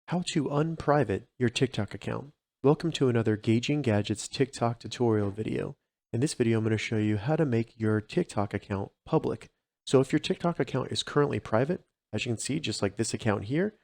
How to unprivate your TikTok account. Welcome to another Gauging Gadgets TikTok tutorial video. In this video, I'm going to show you how to make your TikTok account public. So if your TikTok account is currently private, as you can see, just like this account here,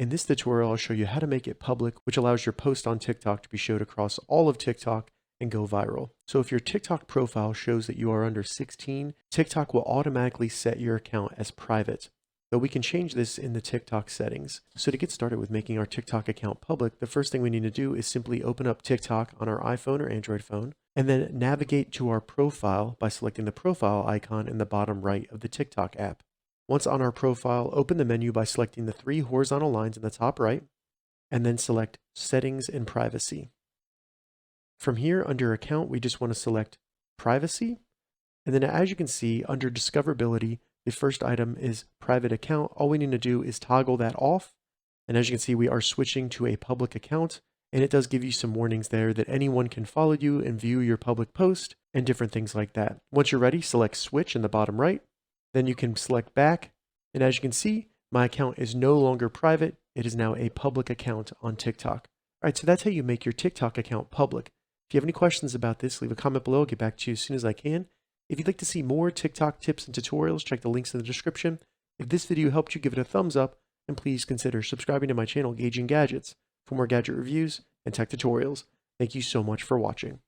in this tutorial, I'll show you how to make it public, which allows your post on TikTok to be showed across all of TikTok and go viral. So if your TikTok profile shows that you are under 16, TikTok will automatically set your account as private. But we can change this in the TikTok settings. So to get started with making our TikTok account public, the first thing we need to do is simply open up TikTok on our iPhone or Android phone, and then navigate to our profile by selecting the profile icon in the bottom right of the TikTok app. Once on our profile, open the menu by selecting the three horizontal lines in the top right, and then select Settings and Privacy. From here, under Account, we just want to select Privacy, and then as you can see, under Discoverability, the first item is private account. All we need to do is toggle that off. And as you can see, we are switching to a public account. And it does give you some warnings there that anyone can follow you and view your public post and different things like that. Once you're ready, select switch in the bottom right. Then you can select back. And as you can see, my account is no longer private. It is now a public account on TikTok. All right, so that's how you make your TikTok account public. If you have any questions about this, leave a comment below. I'll get back to you as soon as I can. If you'd like to see more TikTok tips and tutorials, check the links in the description. If this video helped you, give it a thumbs up, and please consider subscribing to my channel, Gauging Gadgets, for more gadget reviews and tech tutorials. Thank you so much for watching.